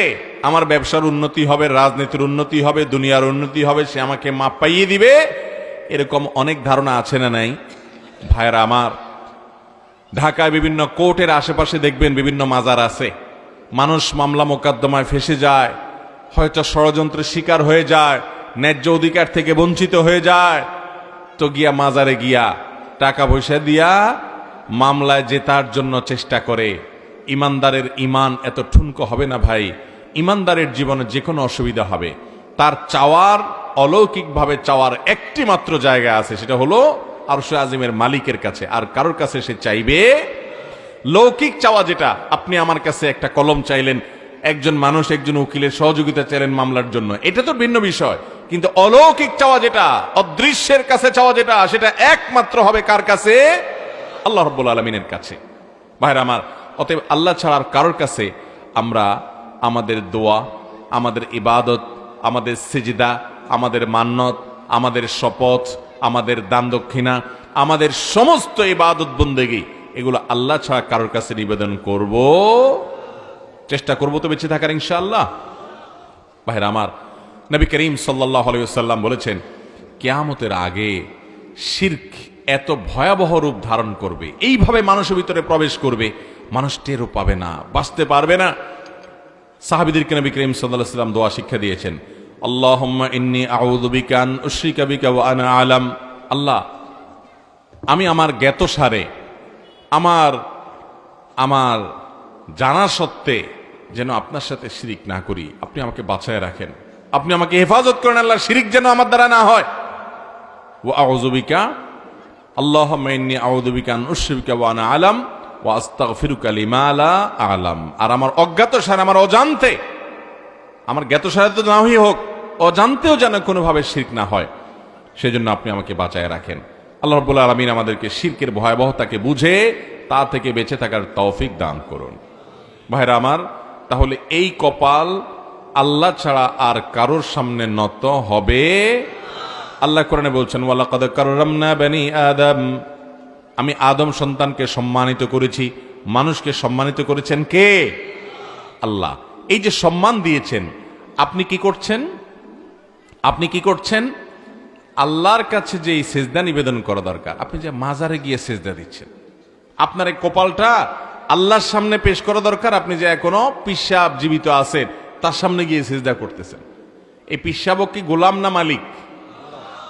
আমার ব্যবসার উন্নতি হবে, রাজনীতির উন্নতি হবে, দুনিয়ার উন্নতি হবে, সে আমাকে মাপ পাইয়ে দিবে। এরকম অনেক ধারণা আছে না নাই ভাইরা আমার? ঢাকায় বিভিন্ন কোর্টের আশেপাশে দেখবেন বিভিন্ন মাজার আছে। মানুষ মামলা মোকদ্দমায় ফেসে যায়, হয়তো ষড়যন্ত্রের শিকার হয়ে যায়, ন্যায্য অধিকার থেকে বঞ্চিত হয়ে যায়, তো গিয়া মাজারে গিয়া টাকা পয়সা দিয়া মামলায় জেতার জন্য চেষ্টা করে। ইমানদারের ঈমান এত ঠুনকো হবে না ভাই। ইমানদারের জীবনে যে কোনো অসুবিধা হবে, তার চাওয়ার, অলৌকিকভাবে চাওয়ার একটি মাত্র জায়গা আছে, সেটা হলো আরশে আজিমের মালিকের কাছে। আর কারোর কাছে সে চাইবে লৌকিক চাওয়া, যেটা আপনি আমার কাছে একটা কলম চাইলেন, একজন মানুষ একজন উকিলের সহযোগিতা চাইলেন মামলার জন্য, এটা তো ভিন্ন বিষয়। কিন্তু অলৌকিক চাওয়া যেটা, অদৃশ্যের কাছে চাওয়া যেটা, সেটা একমাত্র হবে কার কাছে? আল্লাহ রাব্বুল আলামিনের কাছে। ভাইরা আমার, অতএব আল্লাহ ছাড়া আর কারোর কাছে আমরা আমাদের দোয়া, আমাদের ইবাদত, আমাদের সিজদা, আমাদের মান্নত, আমাদের শপথ, আমাদের দান দক্ষিণা, আমাদের সমস্ত ইবাদত বন্দেগী, এগুলো আল্লাহ ছাড়া কারোর কাছে নিবেদন করব, চেষ্টা করব তো বেঁচে থাকার ইনশাআল্লাহ। ভাইরা আমার, নবী করিম সাল্লাল্লাহু আলাইহি ওয়াসাল্লাম বলেছেন, কিয়ামতের আগে শিরক এত ভয়াবহ রূপ ধারণ করবে, এইভাবে মানুষের ভিতরে প্রবেশ করবে, মানুষ টেরও পাবে না, বাঁচতে পারবে না। সাহাবীদেরকে নবী করিম সাল্লাল্লাহু আলাইহি ওয়াসাল্লাম দোয়া শিক্ষা দিয়েছেন, আল্লাহুম্মা ইন্নী আউযু বিকা আন উশরিকা বিকা ওয়া আনা আলাম। আল্লাহ, আমি আমার জ্ঞাতসারে, আমার জানা সত্ত্বে যেন আপনার সাথে শিরিক না করি, আপনি আমাকে বাঁচায় রাখেন, আপনি আমাকে হেফাজত করেন আল্লাহ, শিরিক যেন আমার দ্বারা না হয়। ওয়া আউযু বিকা আল্লাহুম্মা ইন্নী আউযু বিকা আন উশরিকা ওয়া আনা আলাম ওয়া আস্তাগফিরুকা লিমা লা আ'লাম। আর আমার অজ্ঞাত সারে, আমার অজান্তে, আমার জ্ঞাত সারে তো না হই হোক, অজান্তেও যেন কোনোভাবে শিরক না হয়, সেজন্য আপনি আমাকে বাঁচায় রাখেন। আল্লাহ রাব্বুল আলামিন আমাদেরকে শিরকের ভয়াবহতাকে বুঝে তা থেকে বেঁচে থাকার তৌফিক দান করুন। ভাইরা আমার, তাহলে এই কপাল আল্লাহ ছাড়া আর কারোর সামনে নত হবে। আল্লাহ কোরআনে বলছেন, ওয়ালাকাদ কাররামনা বানি আদম, আমি আদম সন্তানকে সম্মানিত করেছি। মানুষকে সম্মানিত করেছেন কে? আল্লাহ। এই যে সম্মান দিয়েছেন, আপনি কি করছেন? আপনি কি করছেন? আল্লাহর কাছে যে এই সেজদা নিবেদন করা দরকার, আপনি যে মাজারে গিয়ে সেজদা দিচ্ছেন, আপনার এই কপালটা আল্লাহর সামনে পেশ করা দরকার। আপনি যে এখনো পিসাব জীবিত আছেন, তার সামনে গিয়ে সেজদা করতেছেন। এই পিসাবক কি গোলাম না মালিক?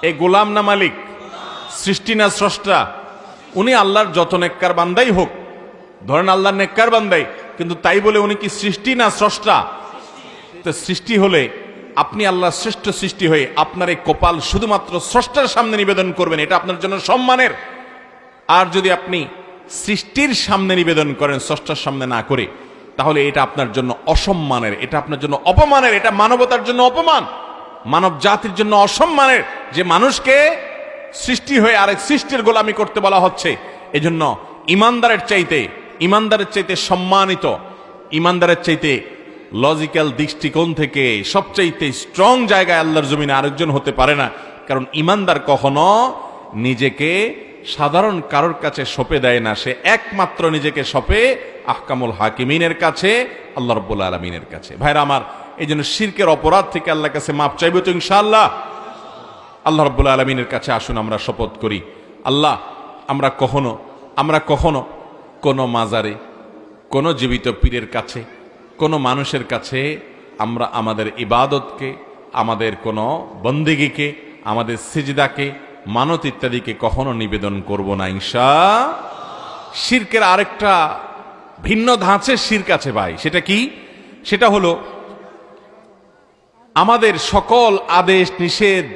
এই গোলাম না মালিক? সৃষ্টি না স্রষ্টা? উনি আল্লাহর যত নেককার বান্দাই হোক, ধরেন আল্লাহর নেককার বান্দাই, কিন্তু তাই বলে উনি কি সৃষ্টি না স্রষ্টা? তো সৃষ্টি হলে আপনি আল্লাহর শ্রেষ্ঠ সৃষ্টি হয়ে আপনার এই কপাল শুধুমাত্র স্রষ্টার সামনে নিবেদন করবেন, এটা আপনার জন্য সম্মানের। আর যদি আপনি সৃষ্টির সামনে নিবেদন করেন, স্রষ্টার সামনে না করে, তাহলে এটা আপনার জন্য অসম্মানের, এটা আপনার জন্য অপমানের, এটা মানবতার জন্য অপমান, মানব জাতির জন্য অসম্মানের, যে মানুষকে সৃষ্টি হয়ে আরেক সৃষ্টির গোলামি করতে বলা হচ্ছে। এজন্য ইমানদারের চাইতে সম্মানিত, ইমানদারের চাইতে লজিক্যাল দৃষ্টিকোণ থেকে সবচাইতে স্ট্রং জায়গায় আল্লাহর জমিনে আরেকজন হতে পারে না। কারণ ইমানদার কখনো নিজেকে সাধারণ কারোর কাছে সঁপে দেয় না, সে একমাত্র নিজেকে সঁপে আহকামুল হাকিমিনের কাছে, আল্লাহ রাব্বুল আলামিনের কাছে। ভাইরা আমার, এই জন্য শিরকের অপরাধ থেকে আল্লাহর কাছে মাপ চাইব তো ইনশাআল্লাহ। আল্লাহ রাব্বুল আলামিনের কাছে আসুন আমরা শপথ করি, আল্লাহ আমরা কখনো কোনো মাজারে, কোনো জীবিত পীরের কাছে, কোনো মানুষের কাছে আমরা আমাদের ইবাদতকে, আমাদের কোনো বন্দেগীকে, আমাদের সিজদাকে, মানত ইত্যাদিকে কখনো নিবেদন করব না ইনশাআল্লাহ। শিরকের আরেকটা ভিন্ন ধাঁচের শিরক আছে ভাই, সেটা কি? সেটা হলো আমাদের সকল আদেশ নিষেধ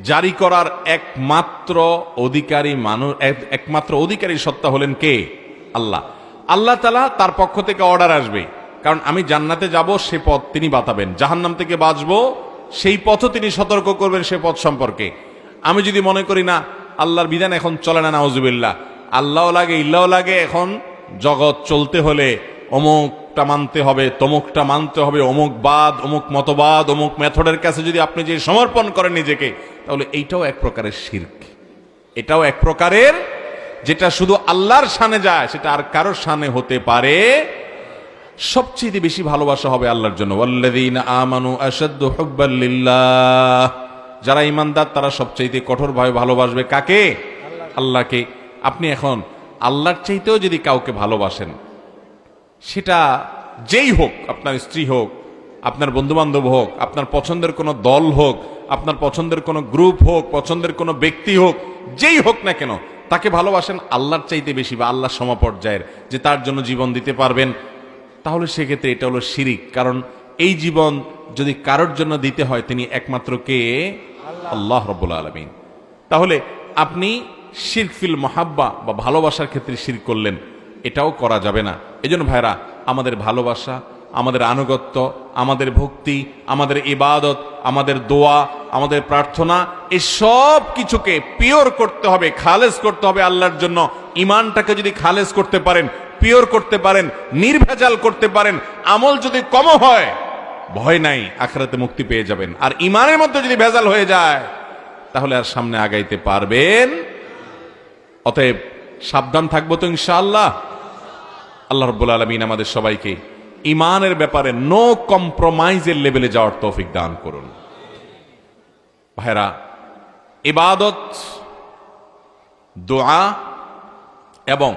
জারি করার একমাত্র অধিকারী সত্তা হলেন কে? আল্লাহ। আল্লাহ তাআলা, তার পক্ষ থেকে অর্ডার আসবে, কারণ আমি জান্নাতে যাব সে পথ তিনি বাতাবেন, জাহান্নাম থেকে বাঁচবো সেই পথও তিনি সতর্ক করবেন সে পথ সম্পর্কে। আমি যদি মনে করি না আল্লাহর বিধান এখন চলে না, নাউজুবিল্লাহ, আল্লাহ লাগে ইল্লাহ লাগে, এখন জগৎ চলতে হলে অমুকটা মানতে হবে, তমুকটা মানতে হবে, অমুক বাদ, অমুক মতবাদ, অমুক মেথডের কাছে যদি আপনি যে সমর্পণ করেন নিজেকে, তাহলে এইটাও এক প্রকারের শিরক। এটাও এক প্রকারের, যেটা শুধু আল্লাহর শানে যায়, সেটা আর কারোর শানে হতে পারে। সবচেয়ে বেশি ভালোবাসা হবে আল্লাহর জন্য। ওয়াল্লাযীনা আমানু আশাদ্দু হুব্বাল লিল্লাহ, যারা ঈমানদার তারা সবচেয়ে কঠোরভাবে ভালোবাসবে কাকে? আল্লাহকে। আপনি এখন আল্লাহর চাইতেও যদি কাউকে ভালোবাসেন, সেটা যেই হোক, আপনার স্ত্রী হোক, আপনার বন্ধু বান্ধব হোক, আপনার পছন্দের কোনো দল হোক, আপনার পছন্দের কোনো গ্রুপ হোক, পছন্দের কোনো ব্যক্তি হোক, যেই হোক না কেন, তাকে ভালোবাসেন আল্লাহর চাইতে বেশি বা আল্লাহ সমপর্যায়ের, যে তার জন্য জীবন দিতে পারবেন, তাহলে সেক্ষেত্রে এটা হলো শিরিক। কারণ এই জীবন যদি কারোর জন্য দিতে হয়, তিনি একমাত্র কে? আল্লাহ রাব্বুল আলামিন। তাহলে আপনি শিরক ফিল মুহাব্বা বা ভালোবাসার ক্ষেত্রে শিরক করলেন, এটাও করা যাবে না। এজন্য ভাইরা, আমাদের ভালোবাসা, আমাদের আনুগত্য, আমাদের ভক্তি, আমাদের ইবাদত, আমাদের দোয়া, আমাদের প্রার্থনা, এই সব কিছুকে পিওর করতে হবে, খালেস করতে হবে আল্লাহর জন্য। ইমানটাকে যদি খালেস করতে পারেন, পিওর করতে পারেন, নির্ভেজাল করতে পারেন, আমল যদি কম হয়, ভয় নাই, আখিরাতে মুক্তি পেয়ে যাবেন। আর ইমানের মধ্যে যদি ভেজাল হয়ে যায়, তাহলে আর সামনে আগাইতে পারবেন। অতএব সাবধান থাকবো তো ইনশাআল্লাহ। আল্লাহ রাব্বুল আলামিন আমাদের সবাইকে ইমানের ব্যাপারে নো কম্প্রোমাইজের লেভেলে যাওয়ার তৌফিক দান করুন। ভাইরা, ইবাদত, দোয়া এবং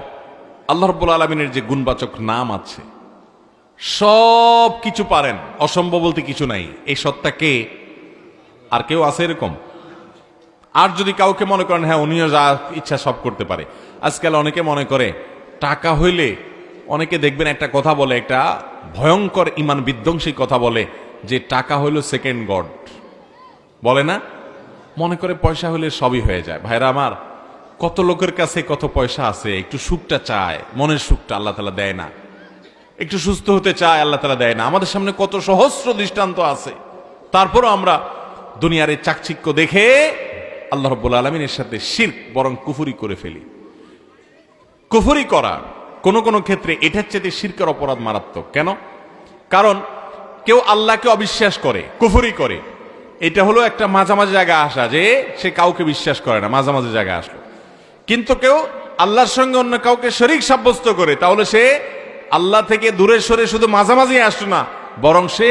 আল্লাহ রাব্বুল আলামিনের যে গুণবাচক নাম আছে, সব কিছু পারেন, অসম্ভব বলতে কিছু নাই। এই সত্তা কে? আর কেউ আছে এরকম? আর যদি কাউকে মনে করেন হ্যাঁ উনিও যা ইচ্ছা সব করতে পারে, আজকাল অনেকে মনে করে টাকা হইলে অনেকে দেখবেন একটা কথা বলে, একটা ভয়ঙ্কর ইমান বিধ্বংসী কথা বলে যে টাকা হইল সেকেন্ড গড, বলে না? মনে করে পয়সা হলে সবই হয়ে যায়। ভাইরা আমার, কত লোকের কাছে কত পয়সা আছে, একটু সুখটা চায়, মনের সুখটা আল্লাহ তাআলা দেয় না। একটু সুস্থ হতে চায়, আল্লাহ তাআলা দেয় না। আমাদের সামনে কত সহস্র দৃষ্টান্ত আছে, তারপরও আমরা দুনিয়ার এই চাকচিক্য দেখে আল্লাহ রাব্বুল আলামিনের সাথে শিরক বরং কুফরি করে ফেলি। কুফরি করা কোন কোন ক্ষেত্রে এটার চেয়ে শিরকের অপরাধ মারাত্মক। কেন? কারণ কেউ আল্লাহকে অবিশ্বাস করে, কুফরি করে, এটা হলো একটা মাঝামাঝি জায়গায় আসা, যে সে কাউকে বিশ্বাস করে না, মাঝামাঝি জায়গায় আসলো। কিন্তু কেউ আল্লাহর সঙ্গে অন্য কাউকে শরীক সাব্যস্ত করে, তাহলে সে আল্লাহ থেকে দূরে সরে শুধু মাঝামাঝি আসলো না, বরং সে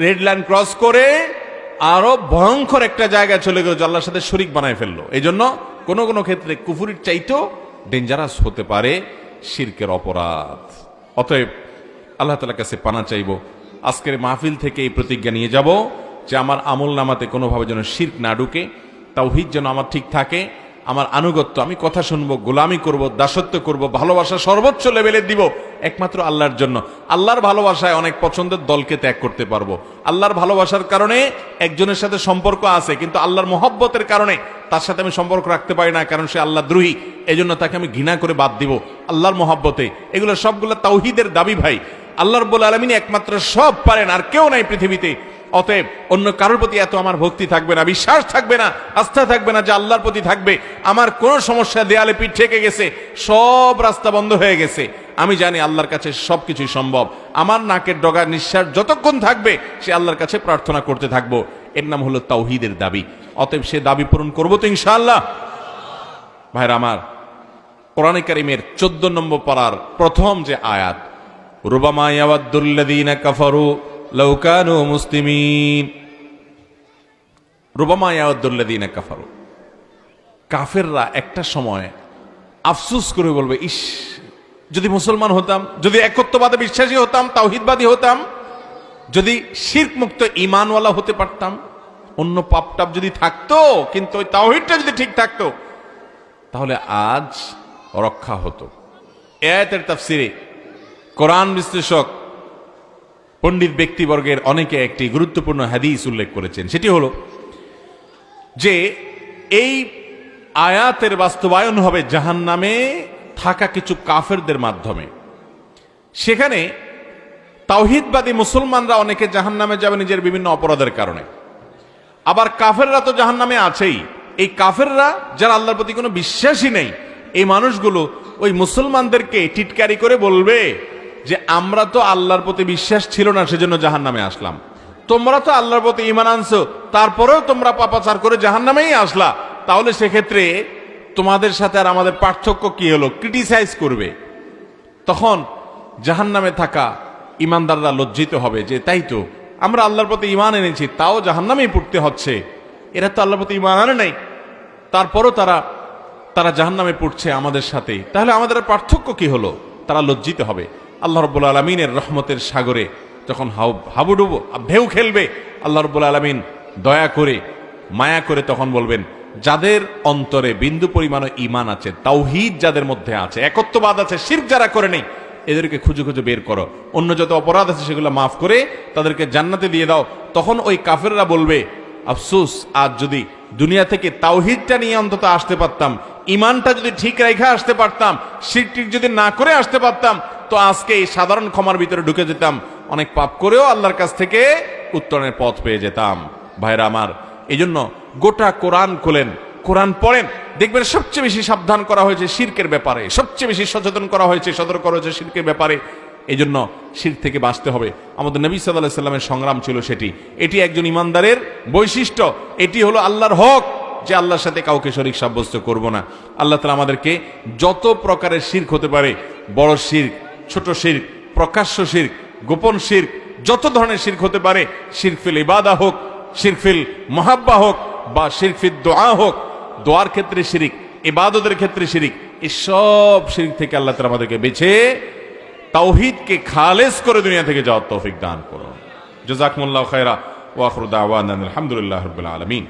রেড লাইন ক্রস করে আরো ভয়ঙ্কর একটা জায়গায় চলে গেল, আল্লাহর সাথে শরীক বানায় ফেললো। এই জন্য কোনো কোনো ক্ষেত্রে কুফরির চাইতেও ডেঞ্জারাস হতে পারে শিরকের অপরাধ। অতএব আল্লাহ তাআলার কাছে পানা চাইব, আজকের মাহফিল থেকে এই প্রতিজ্ঞা নিয়ে যাব যে আমার আমল নামাতে কোনোভাবে যেন শিরক না ঢুকে, তাওহীদ যেন আমার ঠিক থাকে, আমার আনুগত্য, আমি কথা শুনবো, গোলামি করব, দাসত্ব করব, ভালোবাসা সর্বোচ্চ লেভেলে দিব একমাত্র আল্লাহর জন্য। আল্লাহর ভালোবাসায় অনেক পছন্দের দলকে ত্যাগ করতে পারবো। আল্লাহর ভালোবাসার কারণে একজনের সাথে সম্পর্ক আছে, কিন্তু আল্লাহর মহব্বতের কারণে তার সাথে আমি সম্পর্ক রাখতে পারি না, কারণ সে আল্লাহ দ্রোহী, এই জন্য তাকে আমি ঘৃণা করে বাদ দিব আল্লাহর মহব্বতে। এগুলো সবগুলো তাওহীদের দাবি ভাই। আল্লাহ রাব্বুল আলামিন একমাত্র সব পারেন, আর কেউ নাই পৃথিবীতে। অতএব অন্য কারোর প্রতি এত আমার ভক্তি থাকবে না, বিশ্বাস থাকবে না, আস্থা থাকবে না, যে আল্লাহর প্রতি থাকবে। আমার কোনো সমস্যা, দেয়ালে পিঠ ঠেকে গেছে, সব রাস্তা বন্ধ হয়ে গেছে, আমি জানি আল্লাহর কাছে সবকিছুই সম্ভব। আমার নাকের ডগা নিঃশ্বাস যতক্ষণ থাকবে সে আল্লাহর কাছে প্রার্থনা করতে থাকবো। এর নাম হলো তাওহীদের দাবি। অতএব সে দাবি পূরণ করবো তো ইনশাআল্লাহ। ভাইরা আমার, কোরআনে কারীমের 14 নম্বর পারার প্রথম যে আয়াত, রুবামা ইয়াওয়াদ্দুল্লাযীনা কাফারু লাউ কানু মুসলিমিন, রুবামা ইয়াওয়াদ্দুল্লাযীনা কাফারু, কাফেররা একটা সময় আফসোস করে বলবে, ইস, যদি মুসলমান হতাম, যদি একত্ববাদে বিশ্বাসী হতাম, তাওহীদবাদী হতাম, যদি শিরক মুক্ত ঈমানওয়ালা হতে পারতাম, অন্য পাপ টাপ যদি থাকতো, কিন্তু ওই তাওহীদটা যদি ঠিক থাকতো, তাহলে আজ রক্ষা হতো। এই আয়াতের তাফসিরে কোরআন বিশ্লেষক পণ্ডিত ব্যক্তিবর্গের অনেকে একটি গুরুত্বপূর্ণ হাদিস উল্লেখ করেছেন। সেটি হলো যে এই আয়াতের বাস্তবায়ন হবে জাহান্নামে থাকা কিছু কাফেরদের মাধ্যমে। সেখানে তাওহীদবাদী মুসলমানরা অনেকে জাহান্নামে যাবে নিজের বিভিন্ন অপরাধের কারণে, আবার কাফেররা তো জাহান্নামে আছেই। এই কাফেররা যারা আল্লাহর প্রতি কোনো বিশ্বাসই নেই, এই মানুষগুলো ওই মুসলমানদেরকে টিটকারি করে বলবে যে আমরা তো আল্লাহর প্রতি বিশ্বাস ছিল না, সেজন্য জাহান্নামে আসলাম। তোমরা তো আল্লাহর প্রতি ঈমান আনছো, তারপরেও তোমরা পাপাচার করে জাহান্নামেই আসলা, তাহলে সেক্ষেত্রে তোমাদের সাথে আর আমাদের পার্থক্য কি হলো? ক্রিটিসাইজ করবে। তখন জাহান্নামে থাকা ঈমানদাররা লজ্জিত হবে যে তাই তো, আমরা আল্লাহর প্রতি ঈমান এনেছি, তাও জাহান্নামেই পড়তে হচ্ছে। এরা তো আল্লাহর প্রতি ঈমান আনে নাই, তারপরও তারা জাহান্নামে পড়ছে আমাদের সাথে, তাহলে আমাদের পার্থক্য কি হলো? তারা লজ্জিত হবে। আল্লাহ রাব্বুল আলামিনের রহমতের সাগরে যখন হাবুডুবু ঢেউ খেলবে, আল্লাহ রাব্বুল আলামিন দয়া করে, মায়া করে তখন বলবেন, যাদের অন্তরে বিন্দু পরিমাণও ঈমান আছে, তাওহীদ যাদের মধ্যে আছে, একত্ববাদ আছে, শিরক যারা করে নেই, এদেরকে খুঁজে খুঁজে বের করো, অন্য যত অপরাধ আছে সেগুলো মাফ করে তাদেরকে জান্নাতে দিয়ে দাও। তখন ওই কাফেররা বলবে, আফসোস, আজ যদি দুনিয়া থেকে তাওহীদটা নিয়ে অন্তত আসতে পারতাম, ঈমানটা যদি ঠিক রেখে আসতে পারতাম, শিরক যদি না করে আসতে পারতাম, তো আজকে এই সাধারণ ক্ষমার ভিতরে ঢুকে যেতাম, অনেক পাপ করেও আল্লাহর কাছ থেকে উত্তরণের পথ পেয়ে যেতাম। ভাইরা আমার, এই জন্য গোটা কোরআন খোলেন, কোরআন পড়েন, দেখবেন সবচেয়ে বেশি সাবধান করা হয়েছে শিরকের ব্যাপারে, সবচেয়ে বেশি সচেতন করা হয়েছে, সতর্ক করা হয়েছে শিরকের ব্যাপারে। এই জন্য শিরক থেকে বাঁচতে হবে। আমাদের নবী সাল্লাল্লাহু আলাইহি সাল্লামের সংগ্রাম ছিল সেটি। এটি একজন ইমানদারের বৈশিষ্ট্য, এটি হলো আল্লাহর হক, যে আল্লাহর সাথে কাউকে শরীক সাব্যস্ত করব না। আল্লাহ তাআলা আমাদেরকে যত প্রকারের শিরক হতে পারে, বড় শিরক, ছোট শিরক, প্রকাশ্য শিরক, গোপন শিরক, যত ধরনের শিরক হতে পারে, শিরক ফিল ইবাদা হোক, শিরক ফিল মুহাব্বা হোক, বা শিরক ফিদ দুআ হোক, দোয়ার ক্ষেত্রে শিরক, ইবাদতের ক্ষেত্রে শিরক, এই সব শিরক থেকে আল্লাহ তাআলা আমাদেরকে বেঁচে তাওহীদকে খালেস করে দুনিয়া থেকে যাওয়ার তৌফিক দান করুন। জাযাকুমুল্লাহু খায়রা ওয়া আখিরু দাওয়ানা আলহামদুলিল্লাহি রাব্বিল আলামিন।